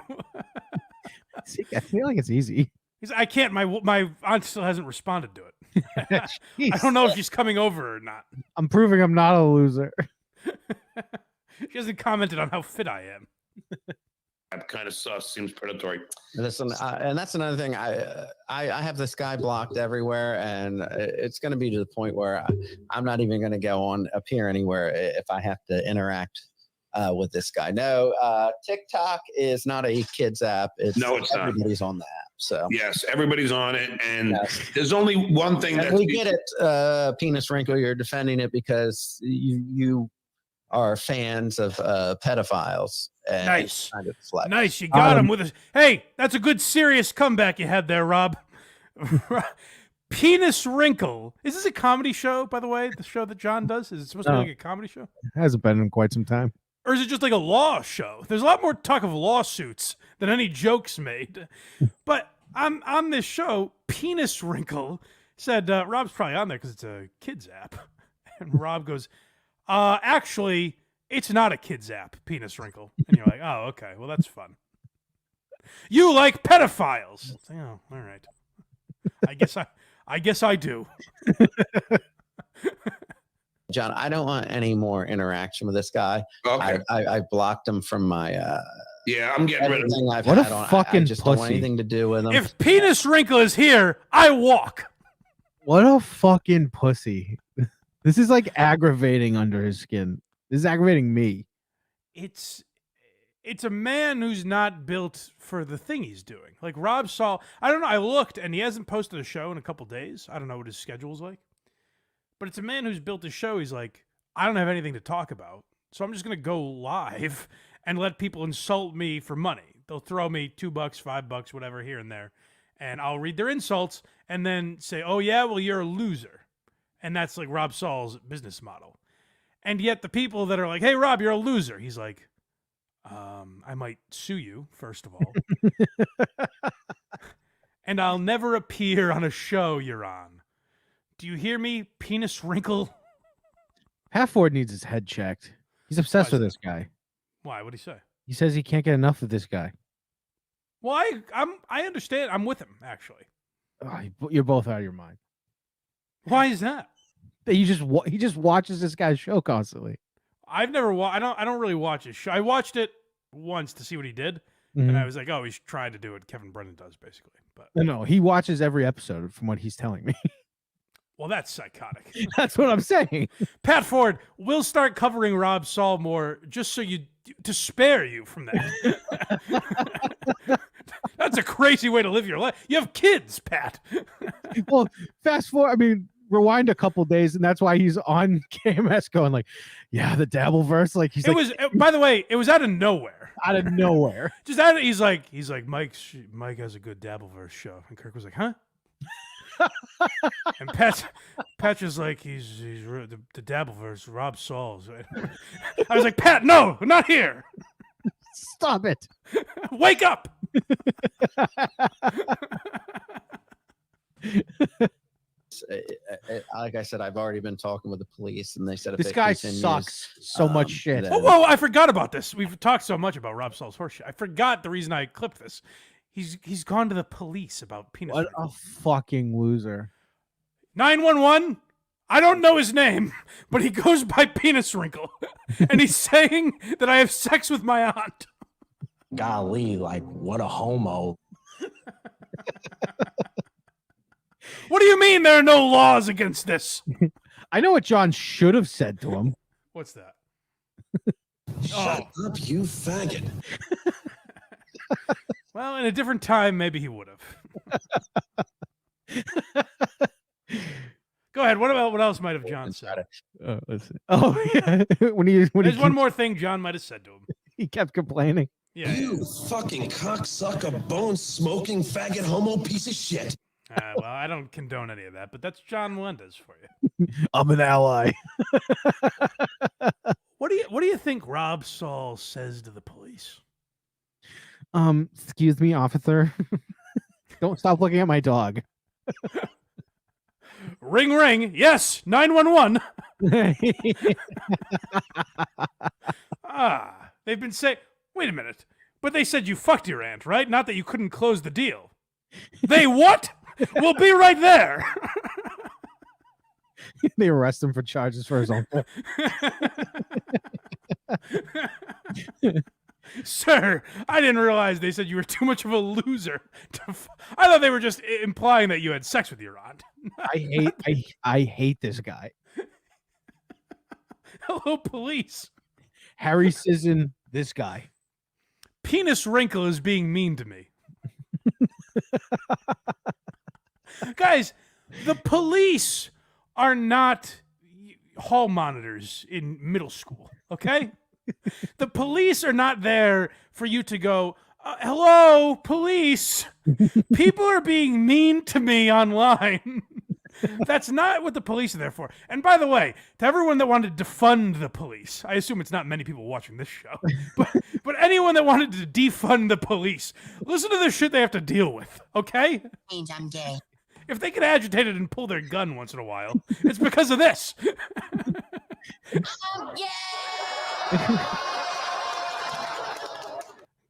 See, I feel like it's easy. I can't. My aunt still hasn't responded to it. I don't know if she's coming over or not. I'm proving I'm not a loser. She hasn't commented on how fit I am. That kind of sus, seems predatory. Listen, and that's another thing. I have this guy blocked everywhere, and it's going to be to the point where I'm not even going to go on up here anywhere if I have to interact with this guy. No, TikTok is not a kids app. It's not. Everybody's on the app. So yes, everybody's on it, and yes. There's only one thing that we get it. Penis Wrinkle, you're defending it because you are fans of pedophiles. And Nice. kind of flex. Nice. You got him with a. Hey, that's a good serious comeback you had there, Rob. Penis Wrinkle. Is this a comedy show, by the way? The show that John does? Is it supposed to be like a comedy show? It hasn't been in quite some time. Or is it just like a law show? There's a lot more talk of lawsuits than any jokes made. But on this show, Penis Wrinkle said, Rob's probably on there because it's a kids app. And Rob goes, actually, it's not a kids app, Penis Wrinkle. And you're like, oh, okay, well, that's fun. You like pedophiles. It's like, oh, all right. I guess I do. John, I don't want any more interaction with this guy. Okay. I blocked him from my yeah, I'm getting rid of everything I've What a had on. fucking I just don't want pussy. anything to do with him. If Penis Wrinkle is here, I walk. What a fucking pussy. This is like aggravating under his skin. This is aggravating me. It's a man who's not built for the thing he's doing. Like Rob Saul, I don't know. I looked and he hasn't posted a show in a couple days. I don't know what his schedule's like. But it's a man who's built a show. He's like, I don't have anything to talk about, so I'm just gonna go live and let people insult me for money. They'll throw me $2, $5, whatever, here and there, and I'll read their insults and then say, "Oh yeah, well you're a loser," and that's like Rob Saul's business model. And yet the people that are like, "Hey Rob, you're a loser," he's like, I might sue you, first of all. And I'll never appear on a show you're on. Do you hear me, Penis Wrinkle? Halford needs his head checked. He's obsessed with this guy. Why? What'd he say? He says he can't get enough of this guy. Well, I understand. I'm with him, actually. Oh, you're both out of your mind. Why is that? He just watches this guy's show constantly. I've never I don't really watch his show. I watched it once to see what he did, and I was like, oh, he's trying to do what Kevin Brennan does, basically. But No, he watches every episode from what he's telling me. well, that's psychotic. That's what I'm saying. Pat Ford, we'll start covering Rob Saul more just so to spare you from that. That's a crazy way to live your life. You have kids, Pat. Well, fast forward. I mean, rewind a couple days, and that's why he's on KMS going like, "Yeah, the Dabbleverse." Like he's By the way, it was out of nowhere. Out of nowhere. Just out of, he's like Mike has a good Dabbleverse show, and Kirk was like, huh? And Patch is like, he's the Dabbleverse, Rob Saul's. I was like, Pat, no, not here. Stop it. Wake up. like I said, I've already been talking with the police, and they said if This it guy continues, sucks so much shit. then- Oh, whoa, I forgot about this. We've talked so much about Rob Saul's horseshit. I forgot the reason I clipped this. He's gone to the police about penis. What a fucking loser. 911. I don't know his name, but he goes by Penis Wrinkle, and he's saying that I have sex with my aunt. Golly, like what a homo. What do you mean there are no laws against this? I know what John should have said to him. What's that? Shut up, you faggot. Well, in a different time, maybe he would have. Go ahead. What else might have John said? Let's see. Oh, yeah. when There's one more thing John might have said to him. he kept complaining. Yeah. You fucking cocksucker, bone smoking faggot homo piece of shit. Well, I don't condone any of that, but that's John Melendez for you. I'm an ally. What do you think Rob Saul says to the police? Excuse me, officer. Don't stop looking at my dog. Ring, ring. Yes, 911. They've been saying, wait a minute, but they said you fucked your aunt, right? Not that you couldn't close the deal. They what? We'll be right there. They arrest him for charges for his uncle. Sir, I didn't realize they said you were too much of a loser. I thought they were just implying that you had sex with your aunt. I hate this guy. Hello, police. Harry Sisson, this guy. Penis Wrinkle is being mean to me. Guys, the police are not hall monitors in middle school, okay? The police are not there for you to go, hello, police. People are being mean to me online. That's not what the police are there for. And by the way, to everyone that wanted to defund the police, I assume it's not many people watching this show, but anyone that wanted to defund the police, listen to the shit they have to deal with, okay? Means I'm gay. If they get agitated and pull their gun once in a while, it's because of this. I'm gay.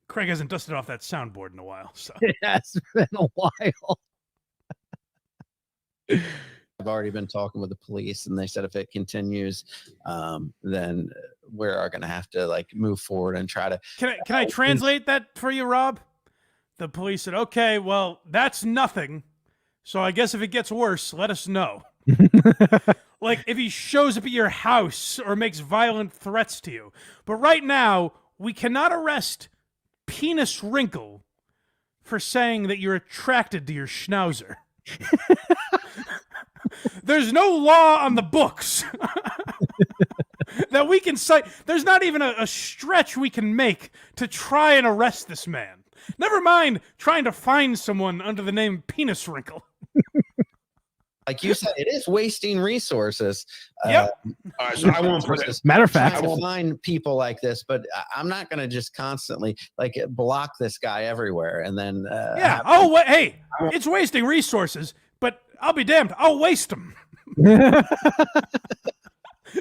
Craig hasn't dusted off that soundboard in a while, so. It has been a while. I've already been talking with the police, and they said if it continues, then we are going to have to like move forward and try to. Can I translate that for you, Rob? The police said, "Okay, well, that's nothing. So I guess if it gets worse, let us know." Like if he shows up at your house or makes violent threats to you. But right now, we cannot arrest Penis Wrinkle for saying that you're attracted to your schnauzer. There's no law on the books that we can cite. There's not even a stretch we can make to try and arrest this man. Never mind trying to find someone under the name Penis Wrinkle. Like you said, it is wasting resources. Yep. All right, so I won't put it. Matter of I fact, will find people like this, but I'm not going to just constantly like block this guy everywhere. And then, Yeah. Oh, hey, it's wasting resources, but I'll be damned. I'll waste them.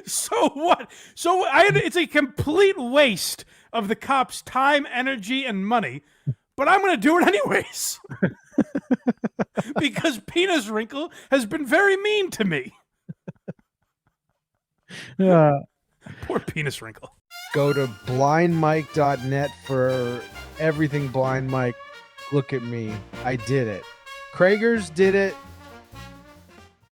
So what? So it's a complete waste of the cops' time, energy, and money, but I'm going to do it anyways. Because Penis Wrinkle has been very mean to me. Poor Penis Wrinkle. Go to blindmike.net for everything Blind Mike. Look at me. I did it. Kragers did it.